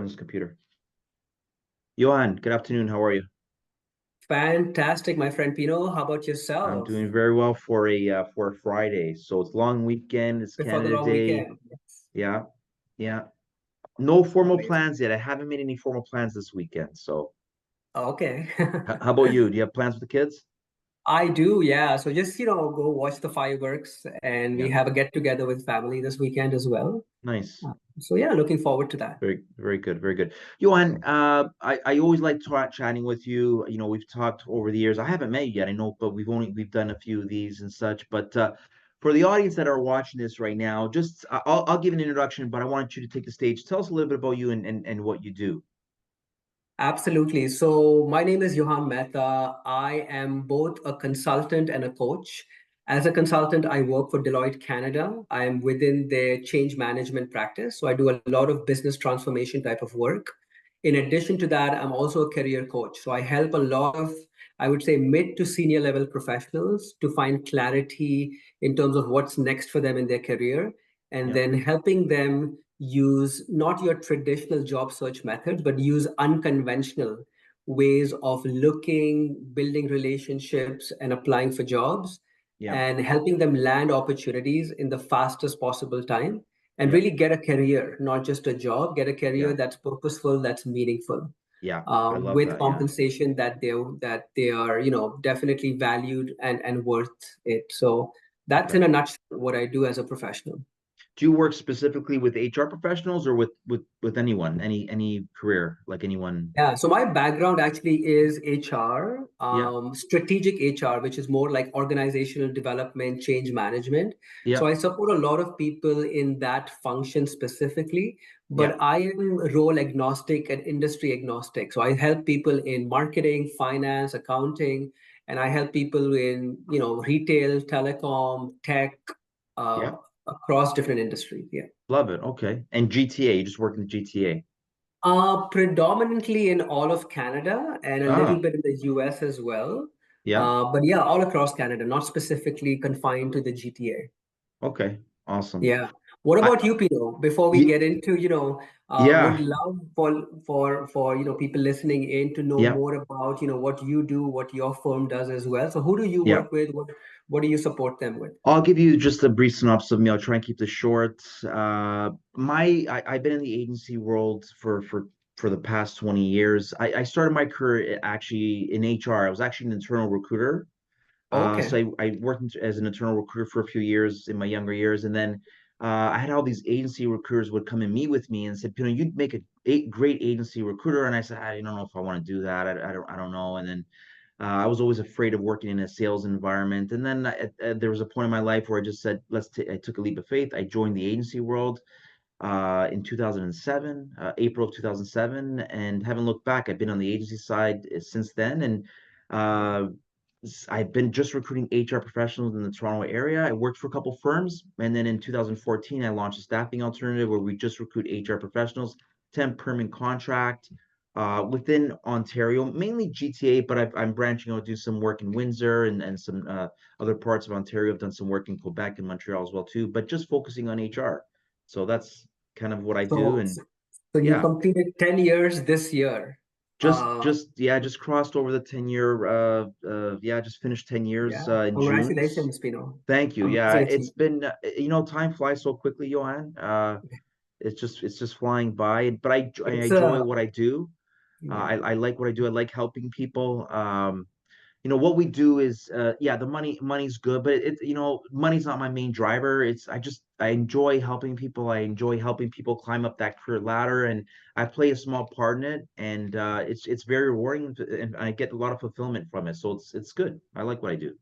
on this computer. Johan, good afternoon. How are you? Fantastic, my friend Pino. How about I'm yourself? doing very well for a Friday. So it's long weekend. It's Before the Canada long Day. weekend. Yes. Yeah, yeah. No formal Amazing. plans yet. I haven't made any formal plans this weekend. So Okay. how about you? Do you have plans with the kids? I do, yeah. So just, go watch the fireworks and we Yeah, have a get together with family this weekend as well. nice. So yeah, looking forward to that. Very, very good, very good. Johan, I always like chatting with you. We've talked over the years. I haven't met you yet, I know, but we've done a few of these and such. But for the audience that are watching this right now, just I'll give an introduction, but I want you to take the stage. Tell us a little bit about you and what you do. Absolutely. So my name is Yauhan Mehta. I am both a consultant and a coach. As a consultant, I work for Deloitte Canada. I am within their change management practice. So I do a lot of business transformation type of work. In addition to that, I'm also a career coach. So I help a lot of, I would say, mid to senior level professionals to find clarity in terms of what's next for them in their career, and Yeah, then helping them use not your traditional job search methods, but use unconventional ways of looking, building relationships, and applying for jobs, yeah, and helping them land opportunities in the fastest possible time and yeah, really get a career, not just a job, get a career yeah, that's purposeful, that's meaningful, yeah. I love with that. Yeah. compensation that they are, definitely valued and worth it. So that's Okay. in a nutshell what I do as a professional. Do you work specifically with HR professionals or with anyone, any career, like anyone? Yeah, so my background actually is HR, Yeah, strategic HR, which is more like organizational development, change management. yeah, So I support a lot of people in that function specifically, yeah, but I am role agnostic and industry agnostic. So I help people in marketing, finance, accounting, and I help people in, retail, telecom, tech, uh, yeah. across different industries. Yeah. Love it. Okay. And GTA, you just work in the GTA. Predominantly in all of Canada and a little Ah, bit in the US as well. yeah. But yeah, all across Canada, not specifically confined to the GTA. Okay. Awesome. Yeah. What I about you, Pino? Before we y- get into, would yeah, love for people listening in to know yeah, more about, what you do, what your firm does as well. So who do you yeah. work with? What do you support them with? I'll give you just a brief synopsis of me. I'll try and keep this short. I've been in the agency world for the past 20 years. I started my career actually in HR. I was actually an internal recruiter. Okay. So I worked as an internal recruiter for a few years in my younger years, and then I had all these agency recruiters would come and meet with me and said, "You know, you'd make a great agency recruiter." And I said, "I don't know if I want to do that. I don't know." And then I was always afraid of working in a sales environment. And then there was a point in my life where I just said, I took a leap of faith. I joined the agency world in 2007, April of 2007, and haven't looked back. I've been on the agency side since then, and uh, I've been just recruiting HR professionals in the Toronto area. I worked for a couple firms, and then in 2014, I launched a staffing alternative where we just recruit HR professionals, temp, permanent contract within Ontario, mainly GTA, but I'm branching out to do some work in Windsor and some other parts of Ontario. I've done some work in Quebec and Montreal as well too, but just focusing on HR. So that's kind of what I do. So, And so so you yeah, completed 10 years this year. Uh, just crossed over the 10-year yeah, just finished 10 years Yeah, in June. congratulations, Pino. Thank you. Yeah, Amazing it's achievement. been time flies so quickly, Johan. It's just flying by, but I It's enjoy what I do. yeah. I like what I do. I like helping people. What we do is yeah, the money's good, but money's not my main driver. I enjoy helping people. I enjoy helping people climb up that career ladder, and I play a small part in it, and it's very rewarding, and I get a lot of fulfillment from it. So it's good. I like what I do.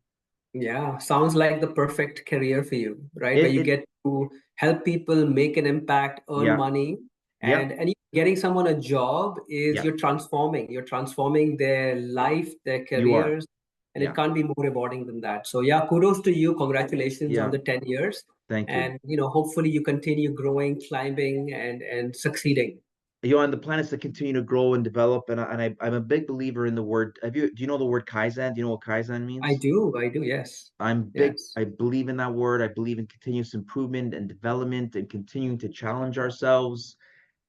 Yeah, sounds like the perfect career for you, right? Where It you it get to help people make an impact, earn Yeah, money, yeah, and getting someone a job is yeah. you're transforming their life, their You are. careers, and it Yeah, can't be more rewarding than that. So yeah, kudos to you. Congratulations on yeah. the 10 years. Thank you. And hopefully you continue growing, climbing, and succeeding. And the plan is to continue to grow and develop. I'm a big believer in the word. Do you know the word Kaizen? Do you know what Kaizen means? I do, yes. Yes. I believe in that word. I believe in continuous improvement and development and continuing to challenge ourselves.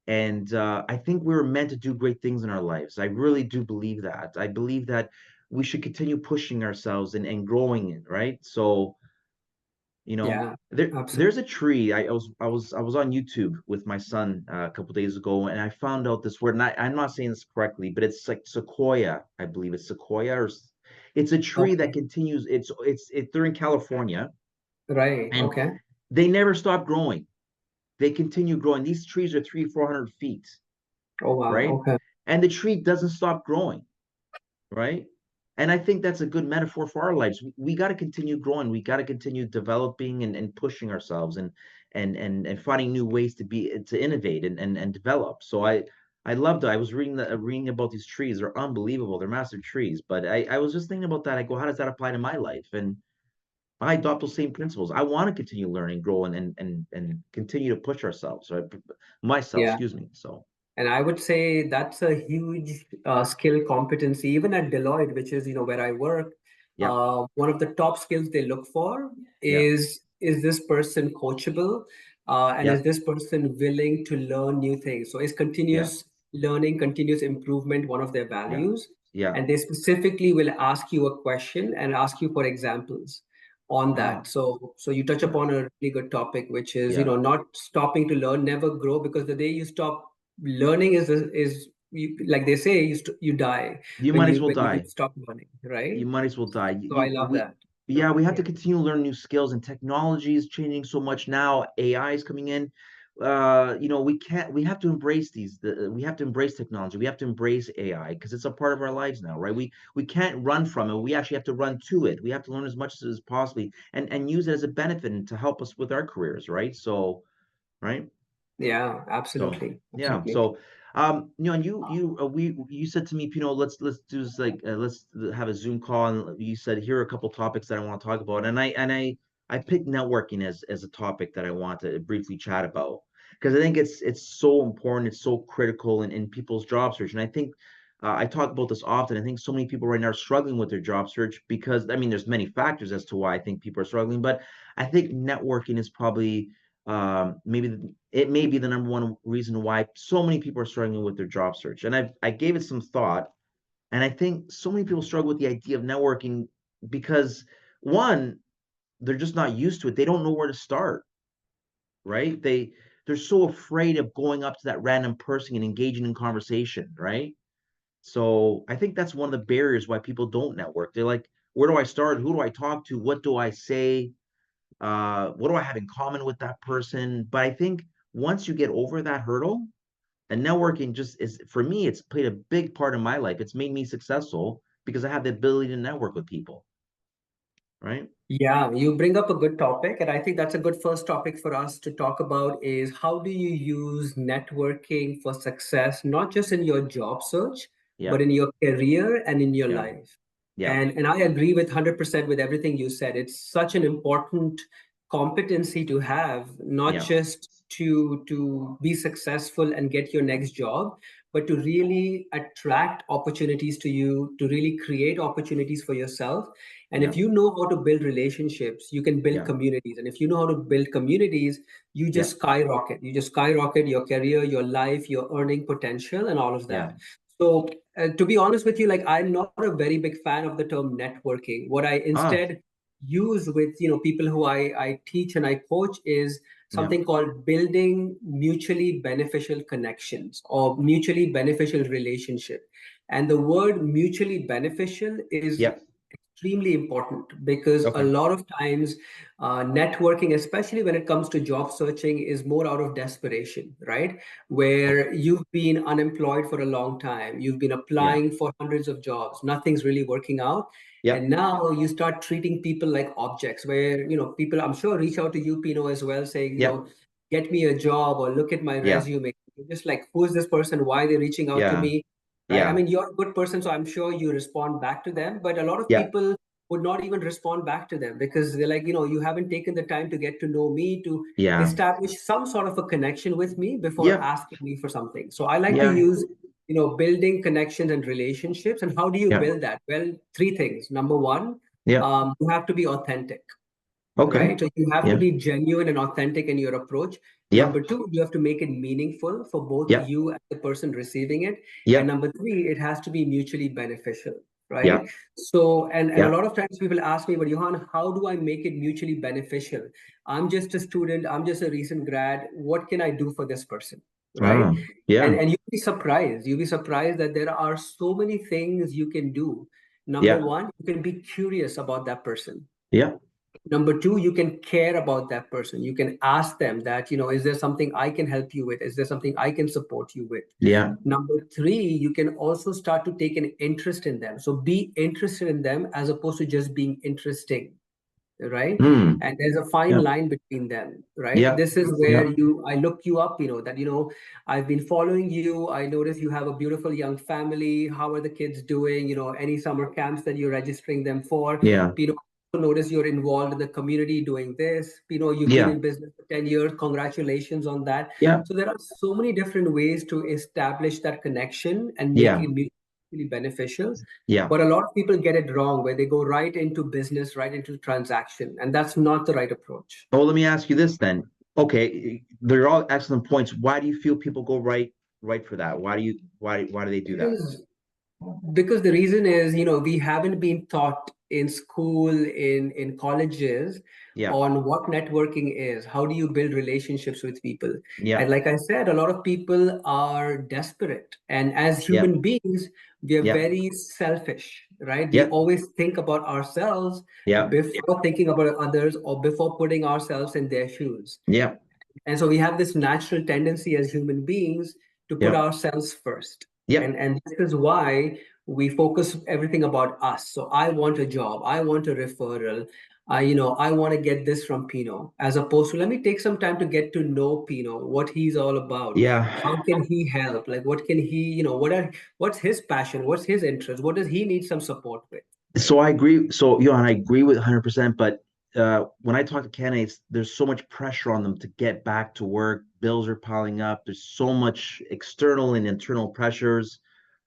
And I think we were meant to do great things in our lives. I really do believe that. I believe that we should continue pushing ourselves and growing it, right? So, Yeah, there's absolutely. a tree. I was on YouTube with my son a couple days ago, and I found out this word. And I'm not saying this correctly, but it's like sequoia. I believe it's sequoia, it's a tree that Okay. continues. They're in California, Right. and Okay. they never stop growing. They continue growing. These trees are 300-400 feet, Oh, wow. right? Okay. And the tree doesn't stop growing, right? And I think that's a good metaphor for our lives. We got to continue growing. We got to continue developing and pushing ourselves and finding new ways to innovate and develop. So I loved it. I was reading about these trees. They're unbelievable. They're massive trees. But I was just thinking about that. I go, how does that apply to my life? And I adopt those same principles. I want to continue learning, growing, and continue to push ourselves, right? Myself, Yeah. excuse me. So And I would say that's a huge skill competency, even at Deloitte, which is, where I work. yeah, One of the top skills they look for yeah, is this person coachable, and yeah, is this person willing to learn new things? So is yeah, continuous learning, continuous improvement one of their yeah, values? yeah. And they specifically will ask you a question and ask you for examples on that. Ah, So you touch yeah, upon a really good topic, which is, yeah. not stopping to learn, never grow, because the day you stop learning is you, like they say, you die You when might as you well die. stop learning, right? You might as well die. So I love that. Yeah, we have to Yeah. continue to learn new skills, and technology is changing so much now. AI is coming in. We have to embrace we have to embrace technology. We have to embrace AI because it's a part of our lives now, right? We can't run from it. We actually have to run to it. We have to learn as much as possibly and use it as a benefit and to help us with our careers, right? So, right? Yeah, So absolutely, yeah, absolutely. so and you said to me, let's do this like let's have a Zoom call, and you said here are a couple topics that I want to talk about, and I picked networking as a topic that I want to briefly chat about because I think it's so important, it's so critical in people's job search, and I think I talk about this often. I think so many people right now are struggling with their job search because I mean, there's many factors as to why I think people are struggling, but I think networking is probably it may be the number one reason why so many people are struggling with their job search. And I gave it some thought, and I think so many people struggle with the idea of networking because one, they're just not used to it. They don't know where to start, right? They're so afraid of going up to that random person and engaging in conversation, right? So I think that's one of the barriers why people don't network. They're like, where do I start? Who do I talk to? What do I say? What do I have in common with that person? But I think once you get over that hurdle, and networking just is for me, it's played a big part in my life. It's made me successful because I have the ability to network with people, right? Yeah, you bring up a good topic, and I think that's a good first topic for us to talk about is how do you use networking for success, not just in your job search, Yeah, but in your career and in your yeah, life. yeah, And I agree with 100% with everything you said. It's such an important competency to have, not yeah, just to be successful and get your next job, but to really attract opportunities to you, to really create opportunities for yourself. And yeah, if you know how to build relationships, you can build yeah, communities. And if you know how to build communities, you yeah, just skyrocket. You just skyrocket your career, your life, your earning potential, and all of yeah. that. So, to be honest with you, like I'm not a very big fan of the term networking. What I Ah, instead use with people who I teach and I coach is yeah, something called building mutually beneficial connections or mutually beneficial relationship. And the word mutually beneficial is yeah. extremely important because a Okay. lot of times networking, especially when it comes to job searching, is more out of desperation, right? Okay. Where you've been unemployed for a long time, you've been Yeah, applying for hundreds of jobs, nothing's really working out. yeah, And now you start treating people like objects, where people, I'm sure, reach out to you, Pino, as well, saying, yeah, get me a job or look at my yeah, resume. You're just like, who is this person? Why are they reaching out to yeah, me? Right? I yeah, mean, you're a good person, so I'm sure you respond back to them. But a lot of yeah, people would not even respond back to them because they're like, you haven't taken the time to get to know me, to yeah, establish some sort of a connection with me before yeah, asking me for something. So I like to yeah, use, building connections and relationships. And how do you yeah. build that? Well, three things. Number one, Yeah. you have to be authentic. Okay. right? So you have to Yeah. be genuine and authentic in your approach. Yeah. Number two, you have to make it meaningful for both Yeah. you and the person receiving it. And Yeah. number three, it has to be mutually beneficial, Yeah. right? So, and a Yeah. lot of times people ask me, but Johan, how do I make it mutually beneficial? I'm just a student, I'm just a recent grad. What can I do for this person? Right? And Yeah. and you'll be surprised. You'll be surprised that there are so many things you can do. Number Yeah. one, you can be curious about that person. Yeah. Number two, you can care about that person. You can ask them that, is there something I can help you with? Is there something I can support you with? Yeah. Number three, you can also start to take an interest in them. So be interested in them as opposed to just being interesting, right? Mm. And there's a fine Yeah. line between them, right? Yeah. This is where Yeah. I look you up, that I've been following you. I notice you have a beautiful young family. How are the kids doing? Any summer camps that you're registering them for? Yeah. Also notice you're involved in the community doing this. You've been Yeah. in business for 10 years. Congratulations on that. Yeah. So there are so many different ways to establish that connection and make Yeah. it mutually beneficial. Yeah. But a lot of people get it wrong where they go right into business, right into transaction, and that's not the right approach. Oh, let me ask you this then. Okay, they're all excellent points. Why do you feel people go right for that? Why do they do that? Because because the reason is, we haven't been taught in school, in colleges, Yeah. on what networking is. How do you build relationships with people? And Yeah. like I said, a lot of people are desperate. And as Yeah. human beings, we are Yeah. very selfish, right? We Yeah. always think about ourselves Yeah. before thinking about others or before putting ourselves in their shoes. Yeah. And so we have this natural tendency as human beings to put Yeah. ourselves first. Yeah. And this is why we focus everything about us. So I want a job, I want a referral, I want to get this from Pino, as opposed to let me take some time to get to know Pino, what he's all about. Yeah. How can he help? Like what can he, what's his passion? What's his interest? What does he need some support with? So I agree. So, Johan, I agree with 100%. But when I talk to candidates, there's so much pressure on them to get back to work. Bills are piling up. There's so much external and internal pressures.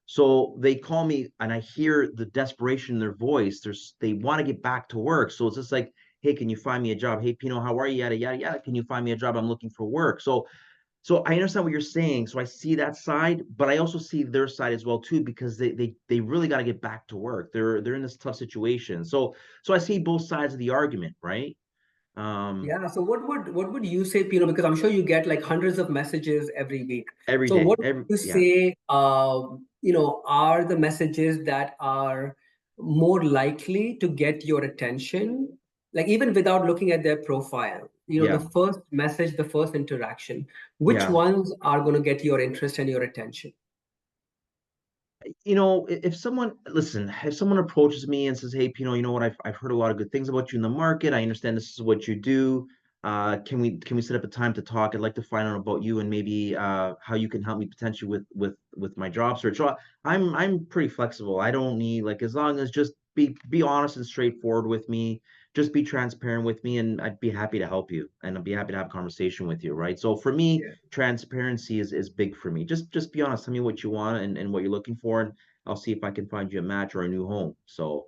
So they call me, and I hear the desperation in their voice. They want to get back to work. So it's just like, hey, can you find me a job? Hey, Pino, how are you? Yada yada yada. Can you find me a job? I'm looking for work. So I understand what you're saying. So I see that side, but I also see their side as well too, because they really got to get back to work. They're in this tough situation. So I see both sides of the argument, right? Um, Yeah, so what would you say, Pino? Because I'm sure you get like hundreds of messages every week. every So day, what would you yeah, say, are the messages that are more likely to get your attention? Like even without looking at their profile, the yeah, first message, the first interaction, which yeah. ones are going to get your interest and your attention? If someone listen, if someone approaches me and says, "Hey, Pino, you know what? I've heard a lot of good things about you in the market. I understand this is what you do. Can we set up a time to talk? I'd like to find out about you and maybe how you can help me potentially with my job search." So I'm pretty flexible. I don't need like as long as just be honest and straightforward with me. Just be transparent with me, and I'd be happy to help you, and I'd be happy to have a conversation with you, right? So for me, transparency is big for me. Just be honest. Tell me what you want and what you're looking for, and I'll see if I can find you a match or a new home. So,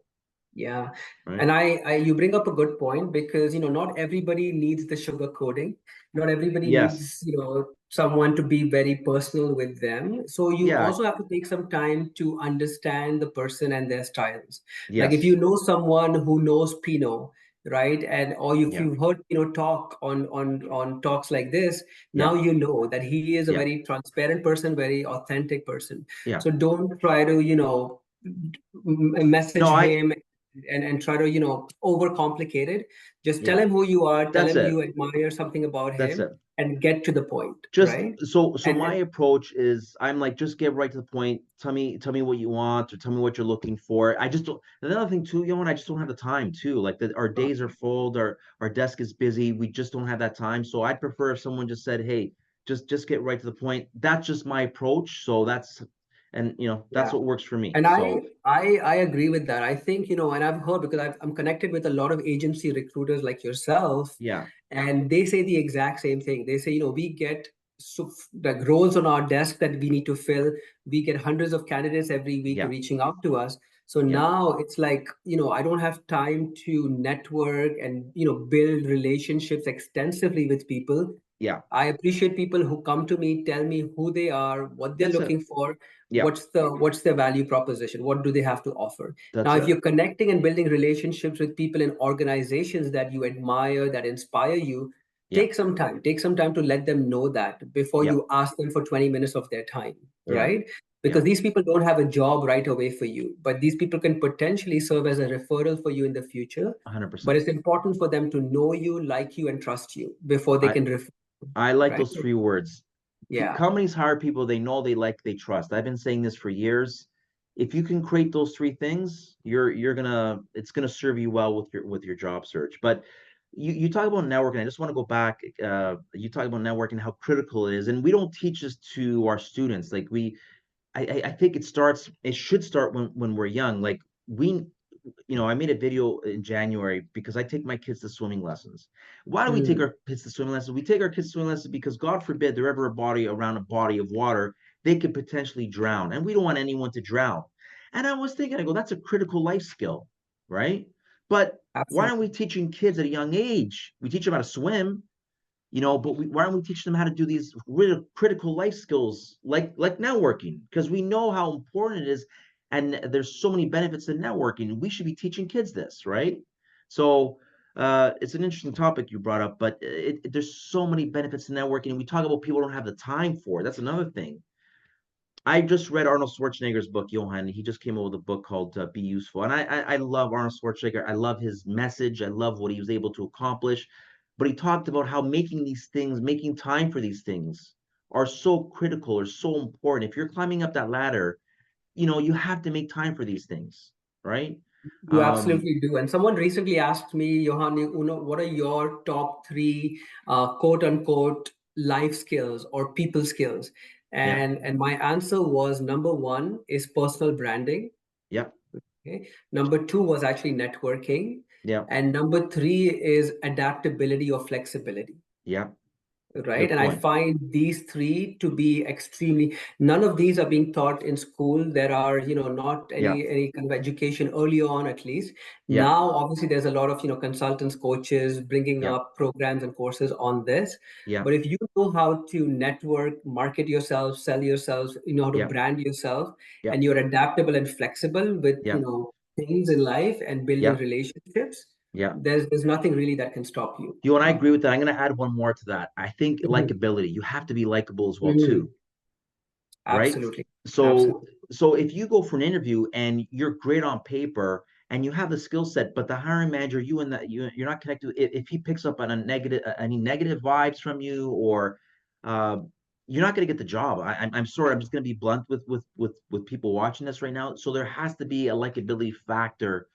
Yeah. right? And you bring up a good point because, not everybody needs the sugar coating. Not everybody Yes. needs, someone to be very personal with them. So you Yeah. also have to take some time to understand the person and their styles. Like if Yes. you know someone who knows Pinot, right? And or if Yeah. you've heard Pinot talk on talks like this, now Yeah. you know that he is a Yeah. very transparent person, very authentic person. Yeah. So don't try to, message No, I him and try to overcomplicate it. Just tell yeah. him who you are, tell That's him it. you admire something about That's him, it. and get to the point, Just right? so my And approach is I'm like just get right to the point. Tell me what you want or tell me what you're looking for. I just don't another thing too, I just don't have the time too. Like our days are full, our desk is busy. We just don't have that time. So I'd prefer if someone just said, "Hey, just get right to the point." That's just my approach. So that's yeah. what works for me. And I, So I I agree with that. I think, and I've heard because I'm connected with a lot of agency recruiters like yourself, yeah, and they say the exact same thing. They say, we get like roles on our desk that we need to fill. We get hundreds of candidates every week yeah, reaching out to us. So Yeah. now it's like, I don't have time to network and, build relationships extensively with people. Yeah. I appreciate people who come to me, tell me who they are, what they're That's it. looking for, Yeah. what's their value proposition, what do they have to offer. Now, That's if it. you're connecting and building relationships with people in organizations that you admire, that inspire you, Yeah. take some time to let them know that before Yeah. you ask them for 20 minutes of their time, Yeah. right? Yeah. Because these people don't have a job right away for you, but these people can potentially serve as a referral for you in the future. But 100%. it's important for them to know you, like you, and trust you before they I can refer, I like right? those three words. Yeah. Companies hire people they know, they like, they trust. I've been saying this for years. If you can create those three things, you're gonna it's gonna serve you well with your job search. But you talk about networking. I just want to go back. You talk about networking, how critical it is, and we don't teach this to our students. Like I think it should start when we're young. Like we I made a video in January because I take my kids to swimming lessons. Why do we take Mm, our kids to swimming lessons? We take our kids to swimming lessons because God forbid they're ever around a body of water, they could potentially drown. And we don't want anyone to drown. And I was thinking, I go, that's a critical life skill, right? But why aren't we absolutely. teaching kids at a young age? We teach them how to swim, but why don't we teach them how to do these really critical life skills like networking? Because we know how important it is, and there's so many benefits to networking. We should be teaching kids this, right? So it's an interesting topic you brought up, but there's so many benefits to networking. And we talk about people don't have the time for it. That's another thing. I just read Arnold Schwarzenegger's book, Johan. He just came out with a book called Be Useful. And I love Arnold Schwarzenegger. I love his message. I love what he was able to accomplish. But he talked about how making these things, making time for these things are so critical or so important. If you're climbing up that ladder, you have to make time for these things, right? You Um, absolutely do. And someone recently asked me, Johan, what are your top three quote unquote life skills or people skills? yeah, And my answer was number one is personal branding. yeah, Okay. Number two was actually networking. yeah, And number three is adaptability or flexibility. yeah. Right. Good And I point. find these three to be extremely, none of these are being taught in school. There are, not Yeah, any kind of education early on, at least. yeah, Now, obviously, there's a lot of, consultants, coaches bringing yeah, up programs and courses on this. yeah, But if you know how to network, market yourself, sell yourself, you know how to yeah, brand yourself, yeah, and you're adaptable and flexible with, yeah, things in life and building yeah, relationships, yeah. there's nothing really that can stop you. You and I agree with that. I'm going to add one more to that. I think Mhm. likability. You have to be likable as well too, Mhm. right? Absolutely. So Absolutely. so if you go for an interview and you're great on paper and you have the skill set, but the hiring manager, you're not connected. If he picks up on any negative vibes from you, or uh, you're not going to get the job. I'm sorry. I'm just going to be blunt with people watching this right now. So there has to be a likability factor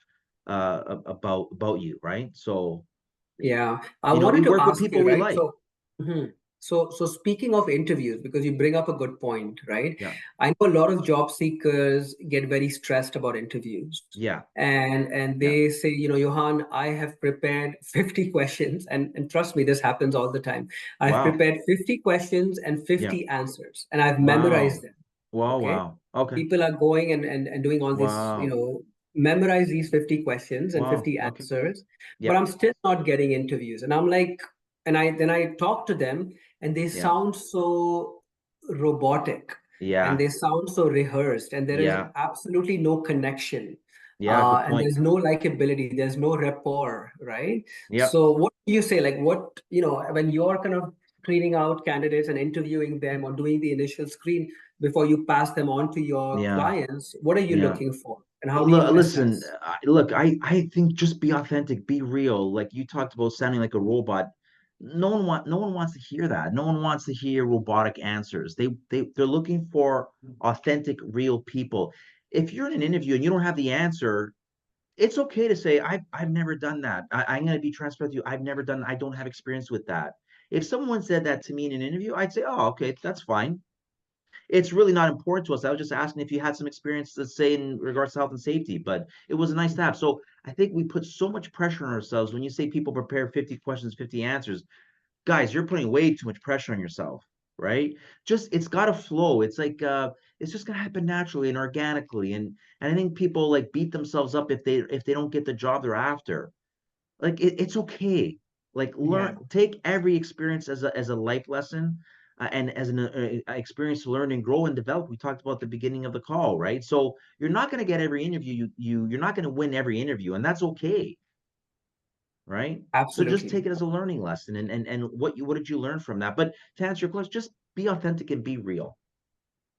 about you, right? So Yeah, I we wanted to work with ask people you, we right? like. So speaking of interviews, because you bring up a good point, right? Yeah, I know a lot of job seekers get very stressed about interviews, yeah, and yeah. they say, Johan, I have prepared 50 questions, and trust me, this happens all the time. I've Wow. prepared 50 questions and Yeah. 50 answers, and I've memorized Wow. them. Wow. Okay. Wow. Okay. People are going and doing all this, Wow. memorize these 50 questions and Wow. 50 Okay. answers, but Yeah. I'm still not getting interviews. And I'm like, and I talk to them and they Yeah. sound so robotic and Yeah. they sound so rehearsed and there is Yeah. absolutely no connection. Yeah. Good And point. there's no likability, there's no rapport, right? Yeah. So what do you say, like what, when you're kind of screening out candidates and interviewing them or doing the initial screen before you pass them on to your Yeah. clients, what are you Yeah. looking for and how do you Listen, assess? look, I think just be authentic, be real. Like you talked about sounding like a robot. No one wants to hear that. No one wants to hear robotic answers. They're looking for authentic, real people. If you're in an interview and you don't have the answer, it's okay to say I've never done that. I'm going to be transparent with you. I've never done. I don't have experience with that. If someone said that to me in an interview, I'd say, oh, okay, that's fine. It's really not important to us. I was just asking if you had some experience, let's say, in regards to health and safety, but it was nice to have. So I think we put so much pressure on ourselves when you say people prepare 50 questions, 50 answers. Guys, you're putting way too much pressure on yourself, right? Just it's got to flow. It's like it's just gonna happen naturally and organically. And I think people like beat themselves up if they don't get the job they're after. Like it's okay. Like Yeah, learn, take every experience as a life lesson, and as an experience to learn and grow and develop. We talked about the beginning of the call, right? So you're not going to get every interview. You're not going to win every interview, and that's okay, right? So just absolutely. take it as a learning lesson, and what did you learn from that? But to answer your question, just be authentic and be real,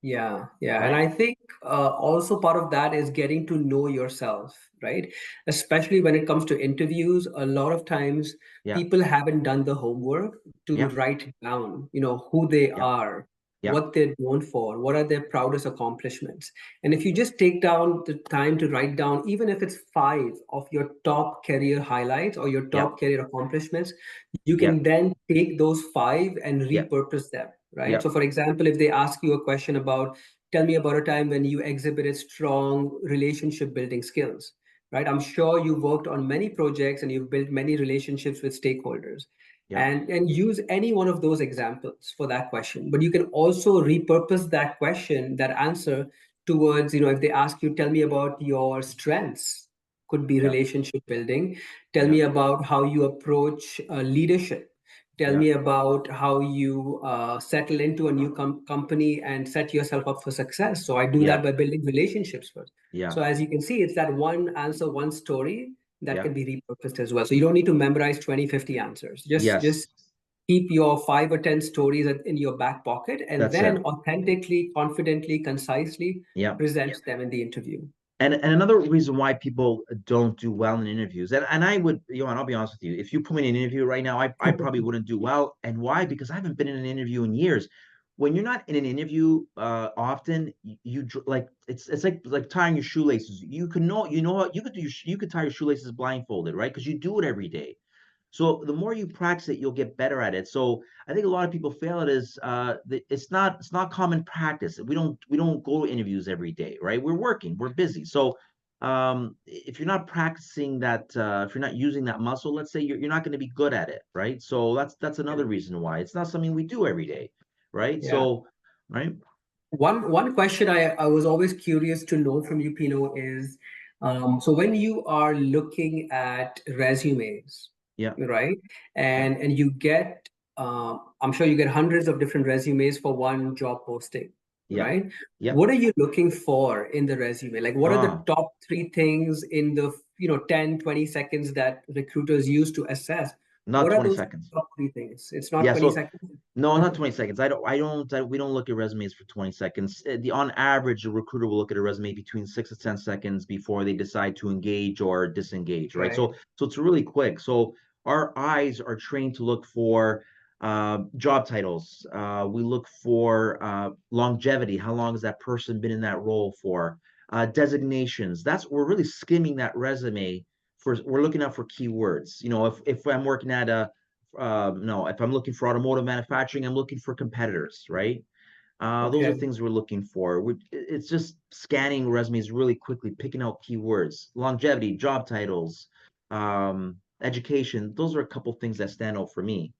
Yeah, yeah. And right? I think also part of that is getting to know yourself, right? Especially when it comes to interviews, a lot of times Yeah, people haven't done the homework to yeah, write down, who they yeah, are, yeah, what they're known for, what are their proudest accomplishments. And if you just take down the time to write down, even if it's five of your top career highlights or your yeah, top career accomplishments, you yeah, can then take those five and yeah, repurpose them, right? yeah, So, for example, if they ask you a question about, tell me about a time when you exhibited strong relationship building skills, right? I'm sure you worked on many projects and you've built many relationships with stakeholders. yeah, And use any one of those examples for that question. But you can also repurpose that question, that answer towards, if they ask you, tell me about your strengths, could be yeah, relationship building. Tell yeah, me about how you approach leadership. Tell yeah, me about how you settle into a new company and set yourself up for success. So I do yeah, that by building relationships first. yeah, So as you can see, it's that one answer, one story that yeah. can be repurposed as well. So you don't need to memorize 20, 50 answers. Just Yes, keep your 5 or 10 stories in your back pocket and that's then it. authentically, confidently, concisely Yeah. present them in the interview. And another reason why people don't do well in interviews, and I would, and I'll be honest with you, if you put me in an interview right now, I probably wouldn't do well. And why? Because I haven't been in an interview in years. When you're not in an interview often, like it's like tying your shoelaces. You know what, you could tie your shoelaces blindfolded, right? Because you do it every day. So the more you practice it, you'll get better at it. So I think a lot of people fail at is it's not common practice. We don't go to interviews every day, right? We're working, we're busy. So if you're not practicing that, if you're not using that muscle, let's say you're not going to be good at it, right? So that's another reason why it's not something we do every day, right? Yeah. So right, One question I was always curious to know from you, Pino, is so when you are looking at resumes, yeah, right? yeah, And you get, I'm sure you get hundreds of different resumes for one job posting, yeah, right? yeah. What are you looking for in the resume? Like, what are the Ah, top three things in the, 10, 20 seconds that recruiters use to assess? not What are 20 those seconds. top three things? It's not Yeah, 20 so seconds. no, not 20 seconds. We don't look at resumes for 20 seconds. On average, a recruiter will look at a resume between 6 to 10 seconds before they decide to engage or disengage, right? Right. So it's really quick. So our eyes are trained to look for job titles. We look for longevity. How long has that person been in that role for? Designations. We're really skimming that resume for, we're looking out for keywords. If I'm working at a no, if I'm looking for automotive manufacturing, I'm looking for competitors, right? Those are Okay. things we're looking for. It's just scanning resumes really quickly, picking out keywords, longevity, job titles, education. Those are a couple things that stand out for me.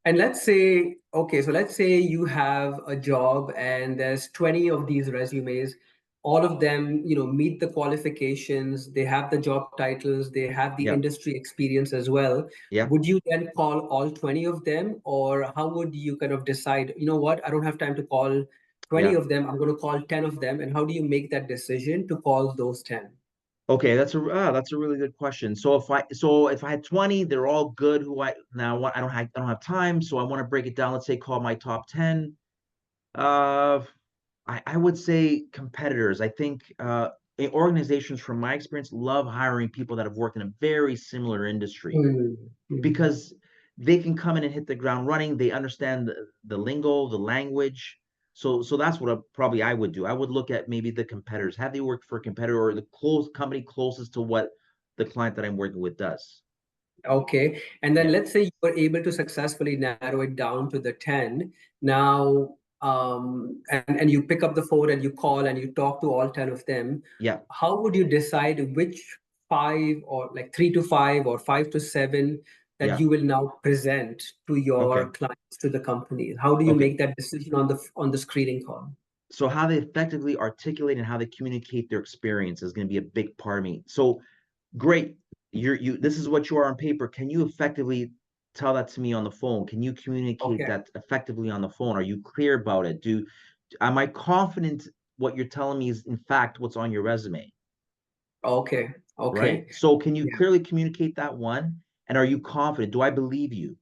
And let's say, okay, so let's say you have a job and there's 20 of these resumes. All of them, meet the qualifications, they have the job titles, they have the Yeah, industry experience as well. yeah, Would you then call all 20 of them, or how would you kind of decide, you know what, I don't have time to call 20 yeah. of them, I'm going to call 10 of them, and how do you make that decision to call those 10? Okay, that's a really good question. So if I had 20, they're all good. Who I now what I don't have time, so I want to break it down. Let's say call my top 10. Uh, I would say competitors. I think organizations, from my experience, love hiring people that have worked in a very similar industry Mm-hmm. because they can come in and hit the ground running. They understand the lingo, the language. So that's what probably I would do. I would look at maybe the competitors. Have they worked for a competitor or the close company closest to what the client that I'm working with does? Okay. And then Yeah, let's say you were able to successfully narrow it down to the 10. Now, and you pick up the phone and you call and you talk to all 10 of them. yeah. How would you decide which five, or like three to five or five to seven that Yeah. you will now present to Okay. your clients, to the company? How do you Okay. make that decision on the screening call? So how they effectively articulate and how they communicate their experience is going to be a big part of me. So great. You this is what you are on paper. Can you effectively tell that to me on the phone? Can you communicate Okay. that effectively on the phone? Are you clear about it? Am I confident what you're telling me is in fact what's on your resume? Okay. Right? Okay. So can you Yeah. clearly communicate that one? And are you confident? Do I believe you?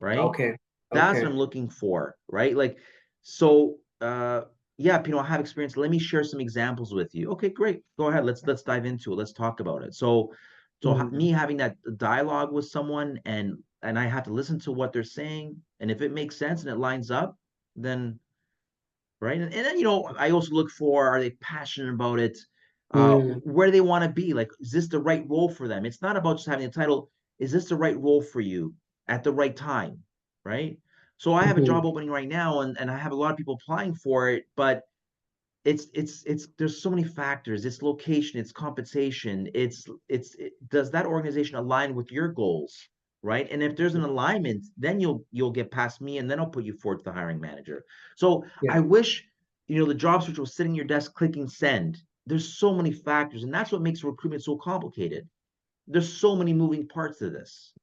Right? Okay. That's what Okay. I'm looking for, right? Like, so yeah, I have experience. Let me share some examples with you. Okay, great. Go ahead. Let's dive into it. Let's talk about it. Me Mm. having that dialogue with someone and I have to listen to what they're saying, and if it makes sense and it lines up, then right? And then, I also look for, are they passionate about it? Mm. Where do they want to be? Like, is this the right role for them? It's not about just having a title. Is this the right role for you at the right time? Right. So I have a Mhm. job opening right now and I have a lot of people applying for it, but it's there's so many factors. It's location, it's compensation, does that organization align with your goals, right? And if there's an alignment, then you'll get past me and then I'll put you forward to the hiring manager. So Yeah. I wish, the job search was sitting at your desk clicking send. There's so many factors, and that's what makes recruitment so complicated. There's so many moving parts to this,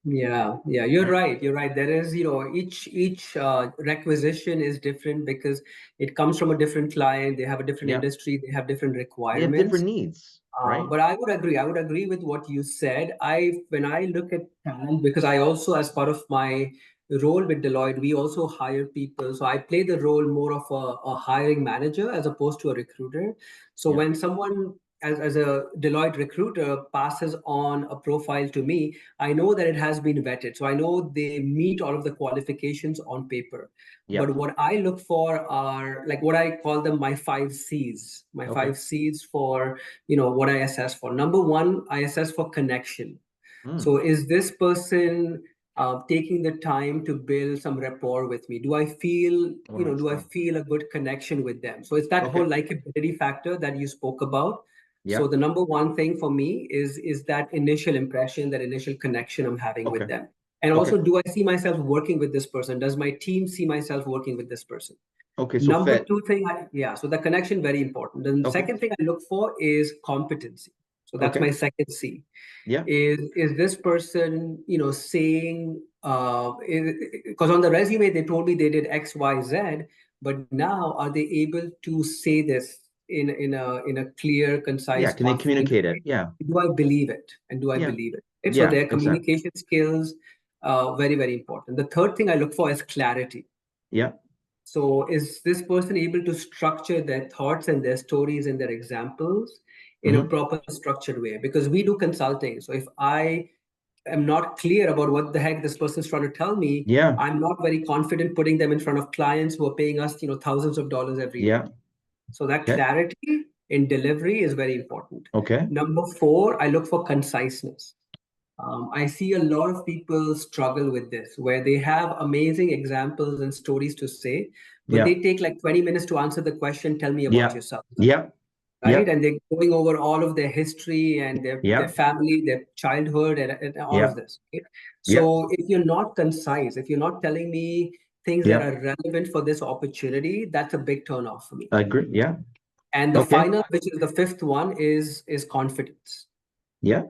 Yeah, yeah, you're right? right. You're right. There is, each requisition is different because it comes from a different client. They have a different Yeah, industry. They have different they have requirements. different needs, right? But I would agree. I would agree with what you said. When I look at talent, because I also, as part of my role with Deloitte, we also hire people. So I play the role more of a hiring manager as opposed to a recruiter. So Yeah, when someone as a Deloitte recruiter passes on a profile to me, I know that it has been vetted. So I know they meet all of the qualifications on paper. yeah. But what I look for are like what I call them my five C's. My Okay. five C's for what I assess for. Number one, I assess for connection. So Mm. is this person taking the time to build some rapport with me? Do I feel, do I 100%. feel a good connection with them? So it's that whole Okay. likability factor that you spoke about. So Yeah. the number one thing for me is that initial impression, that initial connection I'm having with Okay. them. And Okay. also, do I see myself working with this person? Does my team see myself working with this person? Okay. So Number fit. two thing, yeah, so the connection, very important. Then the Okay. second thing I look for is competency. So that's Okay. my second C. Yeah. Is this person, saying, because on the resume they told me they did X, Y, Z, but now are they able to say this in a clear, Yeah. concise, Can they confident communicate it? way? Yeah. Do I believe it? And do I Yeah. believe it? Right? So Yeah. their Exactly. communication skills, very, very important. The third thing I look for is clarity. Yeah. So, is this person able to structure their thoughts and their stories and their examples in a Hmm. proper structured way? Because we do consulting. So, if I am not clear about what the heck this person is trying to tell me, Yeah. I'm not very confident putting them in front of clients who are paying us, thousands of dollars every year. Yeah. So, that Okay. clarity in delivery is very important. Okay. Number four, I look for conciseness. I see a lot of people struggle with this, where they have amazing examples and stories to say, but Yeah. they take like 20 minutes to answer the question, tell me about Yeah. yourself, Yeah. right? Yeah. And they're going over all of their history and their Yeah. family, their childhood, and all of Yeah. this. Okay? Yeah. So if you're not concise, if you're not telling me things that Yeah. are relevant for this opportunity, that's a big turn off for me. I agree. Yeah. And the Okay. final, which is the fifth one, is confidence. Yeah.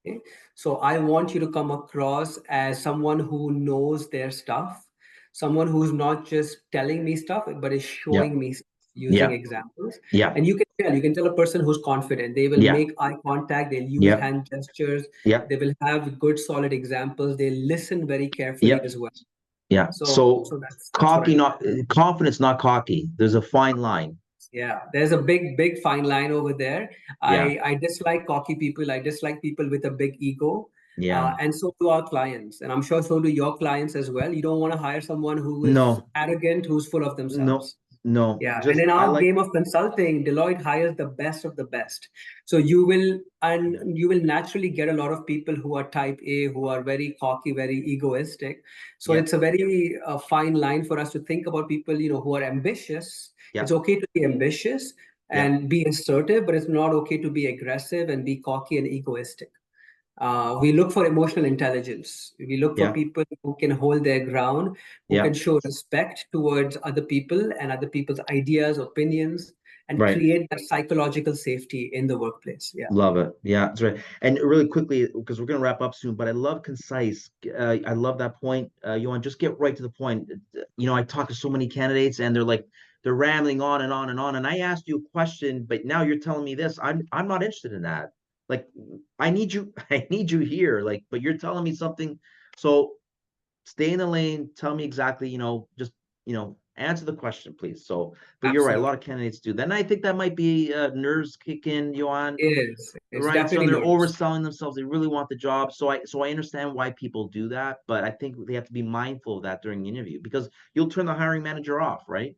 Okay? So I want you to come across as someone who knows their stuff, someone who's not just telling me stuff, but is Yeah. showing me using Yeah. examples. Yeah. And you can tell a person who's confident. They will Yeah. make eye contact, they'll use Yeah. hand gestures, Yeah. they will have good solid examples, they listen very carefully Yeah. as well. Yeah. So So so that's what I cocky, look not at. confidence, not cocky. There's a fine line. Yeah, there's a big fine line over there. Yeah. I dislike cocky people. I dislike people with a big ego. Yeah. And so do our clients. And I'm sure so do your clients as well. You don't want to hire someone who is No. arrogant, who's full of No. themselves. No. Yeah, and Just in I our like. game of consulting, Deloitte hires the best of the best. So Yeah. you will naturally get a lot of people who are type A, who are very cocky, very egoistic. So Yeah. it's a very fine line for us to think about people, who are ambitious. Yeah. It's okay to be ambitious Yeah. and be assertive, but it's not okay to be aggressive and be cocky and egoistic. We look for emotional intelligence. We look for Yeah. people who can hold their ground, who Yeah. can show respect towards other people and other people's ideas, opinions, and Right. create that psychological safety in the workplace. Yeah, Love it. Yeah, that's right. And really quickly, because we're going to wrap up soon, but I love concise. I love that point. Johan, just get right to the point. I talk to so many candidates and they're rambling on and on and on. And I asked you a question, but now you're telling me this. I'm not interested in that. Like, I need you, I need you here. Like, but you're telling me something. So stay in the lane. Tell me exactly, just, answer the question, please. So, but you're right. A lot absolutely. of candidates do. Then I think that might be nerves kick in, Johan, It is. It's right? So definitely they're nerves. overselling themselves. They really want the job. So I understand why people do that, but I think they have to be mindful of that during the interview because you'll turn the hiring manager off, right?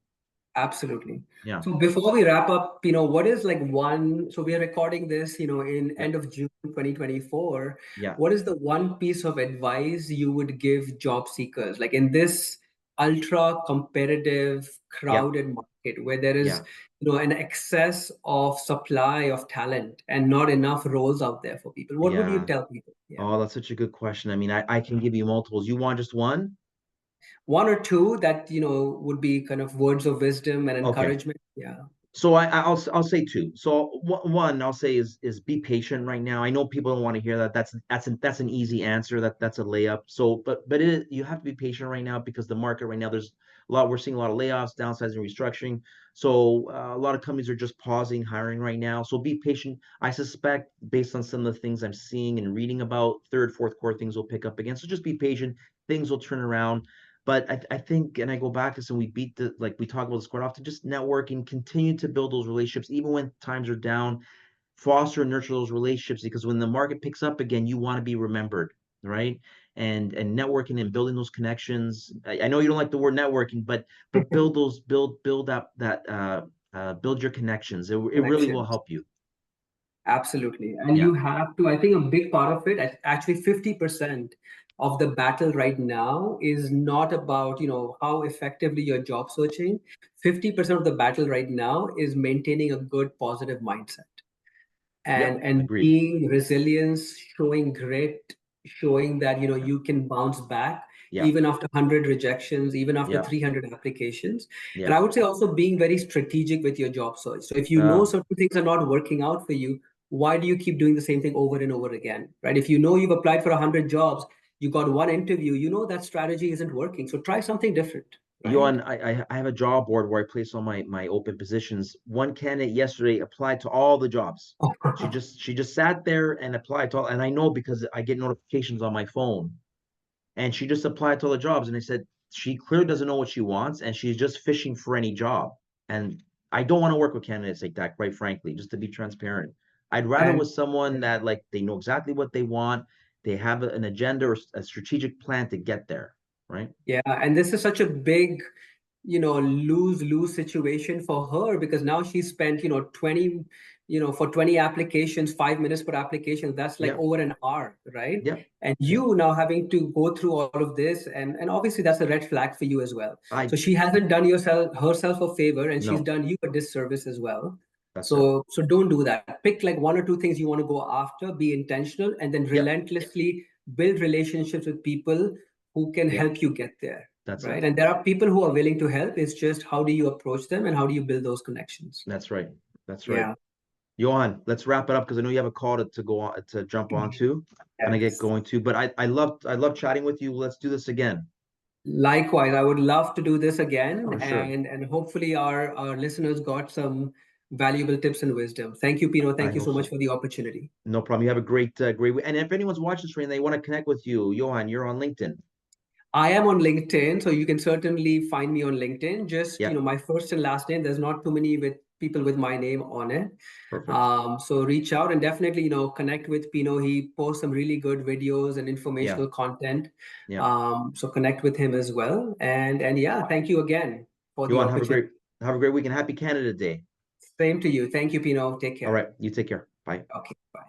Absolutely. Yeah. So before we wrap up, what is like one, so we are recording this, in Yeah. end of June 2024. Yeah. What is the one piece of advice you would give job seekers, like in this ultra competitive, Yeah. crowded market where there is, Yeah. an excess of supply of talent and not enough roles out there for people? What would you Yeah. tell people? Yeah. Oh, that's such a good question. I mean, I can give you multiples. You want just one? One or two that, would be kind of words of wisdom and Okay. encouragement. Yeah. So I'll say two. So one I'll say is be patient right now. I know people don't want to hear that. That's an easy answer. That's a layup. So you have to be patient right now because the market right now we're seeing a lot of layoffs, downsizing, restructuring. So a lot of companies are just pausing hiring right now. So be patient. I suspect based on some of the things I'm seeing and reading about third, fourth quarter things will pick up again. So just be patient. Things will turn around. But I think, and I go back to some, we talk about this quite often, just networking, continue to build those relationships, even when times are down, foster and nurture those relationships because when the market picks up again, you want to be remembered, right? And networking and building those connections. I know you don't like the word networking, but build up build your connections. It really will Connections. help you. Absolutely. And Yeah. you have to, I think a big part of it, actually 50% of the battle right now is not about, how effectively you're job searching. 50% of the battle right now is maintaining a good positive mindset Yep. and Agreed. being resilience, showing grit, showing that you can bounce back Yeah. even after 100 rejections, even after Yeah. 300 applications. And Yeah. I would say also being very strategic with your job search. So if you know Uh, certain things are not working out for you, why do you keep doing the same thing over and over again, right? If you know you've applied for 100 jobs, you got one interview, that strategy isn't working, so try something different, right? Johan, I have a job board where I place all my open positions. One candidate yesterday applied to all the jobs. She just sat there and applied to all, and I know because I get notifications on my phone. And she just applied to all the jobs, and I said she clearly doesn't know what she wants, and she's just fishing for any job. And I don't want to work with candidates like that, quite frankly, just to be transparent. I'd rather And with someone that like they know exactly what they want, they have an agenda or a strategic plan to get there, right? yeah, and this is such a big lose-lose situation for her because now she spent, 20, for 20 applications, 5 minutes per application. That's like Yeah, over an hour, right? yeah, And yeah. you now having to go through all of this, and obviously that's a red flag for you as well. I So she hasn't done herself a favor, and she's no, done you a disservice as well. that's it. So don't do that. Pick like one or two things you want to go after, be intentional, and then Yep, relentlessly build relationships with people who can yep, help you get there, that's right? it. And there are people who are willing to help. It's just how do you approach them and how do you build those connections? That's right. That's right. Yeah. Johan, let's wrap it up because I know you have a call to go on to jump on to, and I get Yes. going to. But I love chatting with you. Let's do this again Likewise, I would love to do this again, for sure. and hopefully our listeners got some valuable tips and wisdom. Thank you, Pino. I Thank you hope so much so. for the opportunity. No problem. You have a great week. And if anyone's watching this right and they want to connect with you, Johan, you're on LinkedIn. I am on LinkedIn, so you can certainly find me on LinkedIn. Just, Yeah, my first and last name. There's not too many with people with my name on it. perfect. So reach out and definitely, connect with Pino. He posts some really good videos and Yeah, informational content. yeah. So connect with him as well. And yeah, thank you again for the Johan, opportunity. have a great week and happy Canada Day. Same to you. Thank you, Pino. Take All care. right, you take care. Bye. Okay, bye.